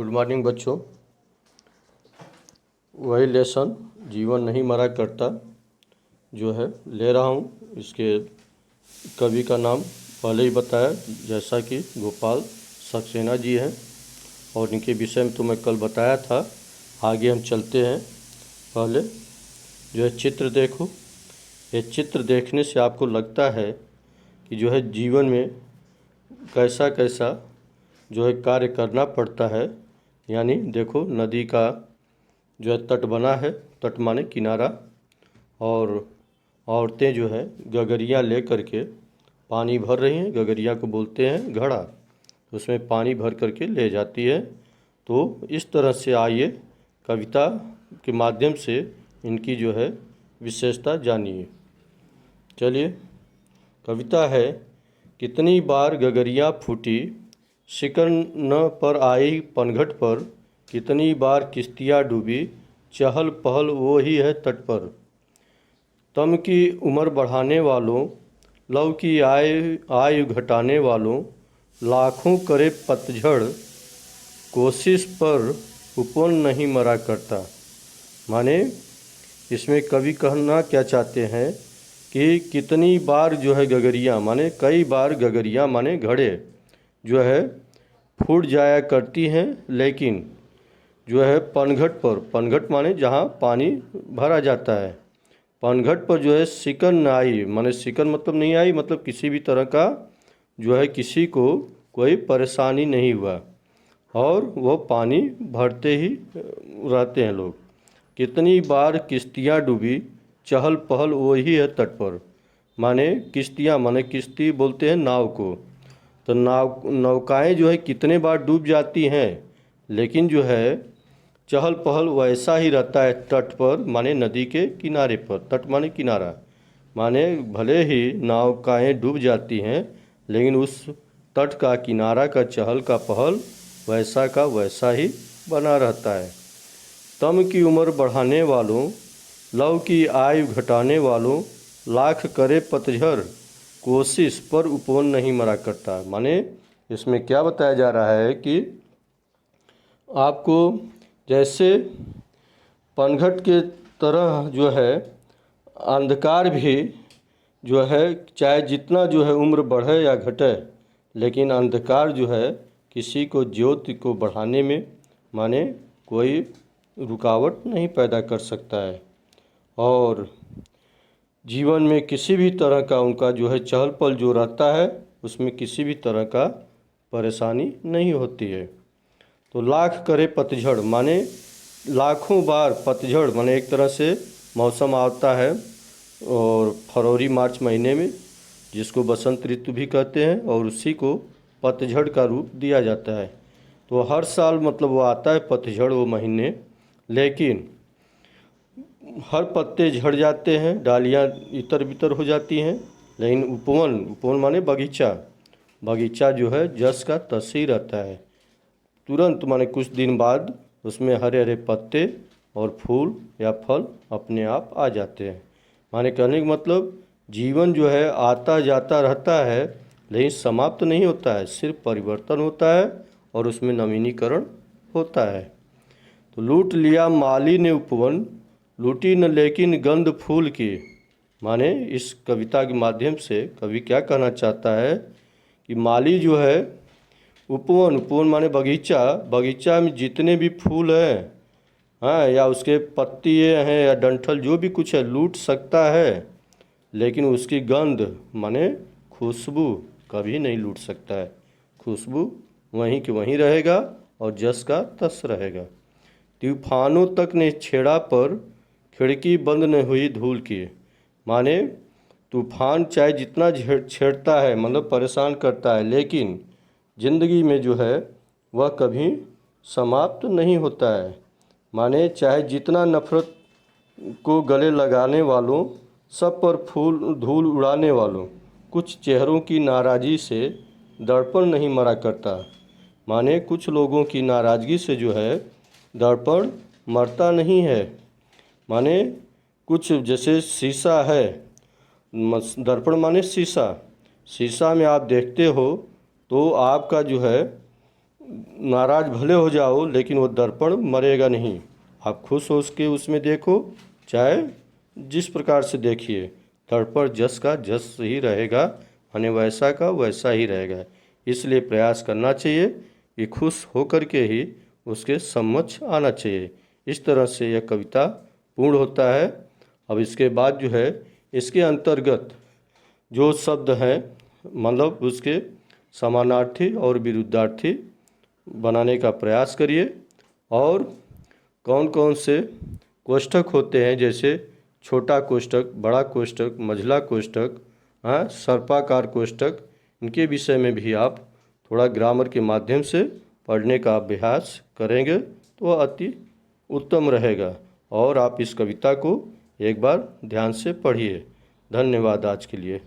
Good morning बच्चों। वही lesson जीवन नहीं मरा करता जो है ले रहा हूँ। इसके कवि का नाम पहले ही बताया, जैसा कि गोपाल सक्सेना जी हैं, और इनके विषय में तो मैं कल बताया था। आगे हम चलते हैं। पहले जो है चित्र देखो। ये चित्र देखने से आपको लगता है कि जो है जीवन में कैसा कैसा जो है कार्य करना पड़ता है। यानी देखो, नदी का जो है तट बना है, तट माने किनारा, और औरतें जो है गगरियाँ ले करके पानी भर रही हैं। गगरिया को बोलते हैं घड़ा, उसमें पानी भर करके ले जाती है। तो इस तरह से आइए कविता के माध्यम से इनकी जो है विशेषता जानिए। चलिए, कविता है। कितनी बार गगरियाँ फूटी, शिकन न पर आई पनघट पर, कितनी बार किश्तियाँ डूबी, चहल पहल वो ही है तट पर। तम की उम्र बढ़ाने वालों, लव की आयु घटाने वालों, लाखों करे पतझड़, कोशिश पर उपवन नहीं मरा करता। माने इसमें कवि कहना क्या चाहते हैं कि कितनी बार जो है गगरियाँ, माने कई बार गगरियाँ माने घड़े जो है फूट जाया करती हैं, लेकिन जो है पनघट पर, पनघट माने जहाँ पानी भरा जाता है, पनघट पर जो है शिकन न आई। माने शिकन मतलब नहीं आई, मतलब किसी भी तरह का जो है किसी को कोई परेशानी नहीं हुआ, और वो पानी भरते ही रहते हैं लोग। कितनी बार किश्तियाँ डूबी, चहल पहल वही है तट पर। माने किश्तियाँ माने किश्ती बोलते हैं नाव को। तो नौकाएं जो है कितने बार डूब जाती हैं, लेकिन जो है चहल पहल वैसा ही रहता है तट पर, माने नदी के किनारे पर। तट माने किनारा, माने भले ही नौकाएं डूब जाती हैं, लेकिन उस तट का किनारा का चहल का पहल वैसा का वैसा ही बना रहता है। तम की उम्र बढ़ाने वालों, लव की आयु घटाने वालों, लाख करे पतझड़, कोशिश पर उपवन नहीं मरा करता। माने इसमें क्या बताया जा रहा है कि आपको जैसे पनघट के तरह जो है अंधकार भी जो है चाहे जितना जो है उम्र बढ़े या घटे, लेकिन अंधकार जो है किसी को ज्योति को बढ़ाने में माने कोई रुकावट नहीं पैदा कर सकता है। और जीवन में किसी भी तरह का उनका जो है चहल पहल जो रहता है, उसमें किसी भी तरह का परेशानी नहीं होती है। तो लाख करे पतझड़ माने लाखों बार, पतझड़ माने एक तरह से मौसम आता है और फरवरी मार्च महीने में, जिसको बसंत ऋतु भी कहते हैं, और उसी को पतझड़ का रूप दिया जाता है। तो हर साल मतलब वो आता है पतझड़ वो महीने, लेकिन हर पत्ते झड़ जाते हैं, डालियाँ इतर बितर हो जाती हैं, लेकिन उपवन, उपवन माने बगीचा, बगीचा जो है जस का तस ही रहता है। तुरंत माने कुछ दिन बाद उसमें हरे हरे पत्ते और फूल या फल अपने आप आ जाते हैं। माने कहने का मतलब जीवन जो है आता जाता रहता है, लेकिन समाप्त नहीं होता है, सिर्फ परिवर्तन होता है और उसमें नवीनीकरण होता है। तो लूट लिया माली ने उपवन, लूटी न लेकिन गंध फूल की। माने इस कविता के माध्यम से कवि क्या कहना चाहता है कि माली जो है उपवन, उपवन माने बगीचा, बगीचा में जितने भी फूल हैं, हाँ, या उसके पत्तियाँ हैं या डंठल जो भी कुछ है, लूट सकता है, लेकिन उसकी गंध माने खुशबू कभी नहीं लूट सकता है। खुशबू वहीं के वहीं रहेगा और जस का तस रहेगा। तूफानों तक ने छेड़ा पर, खिड़की बंद न हुई धूल की। माने तूफान चाहे जितना छेड़ता है, मतलब परेशान करता है, लेकिन ज़िंदगी में जो है वह कभी समाप्त नहीं होता है। माने चाहे जितना नफ़रत को गले लगाने वालों, सब पर फूल धूल उड़ाने वालों, कुछ चेहरों की नाराज़गी से दर्पण नहीं मरा करता। माने कुछ लोगों की नाराज़गी से जो है दर्पण मरता नहीं है। माने कुछ जैसे शीशा है, दर्पण माने शीशा, शीशा में आप देखते हो तो आपका जो है नाराज भले हो जाओ लेकिन वो दर्पण मरेगा नहीं। आप खुश हो उसके उसमें देखो, चाहे जिस प्रकार से देखिए, दर्पण जस का जस ही रहेगा, यानी वैसा का वैसा ही रहेगा। इसलिए प्रयास करना चाहिए कि खुश होकर के ही उसके समक्ष आना चाहिए। इस तरह से यह कविता पूर्ण होता है। अब इसके बाद जो है इसके अंतर्गत जो शब्द हैं, मतलब उसके समानार्थी और विरुद्धार्थी बनाने का प्रयास करिए। और कौन कौन से कोष्ठक होते हैं, जैसे छोटा कोष्ठक, बड़ा कोष्ठक, मझला कोष्ठक, हाँ, सर्पाकार कोष्ठक, इनके विषय में भी आप थोड़ा ग्रामर के माध्यम से पढ़ने का अभ्यास करेंगे तो वह अति उत्तम रहेगा। और आप इस कविता को एक बार ध्यान से पढ़िए। धन्यवाद आज के लिए।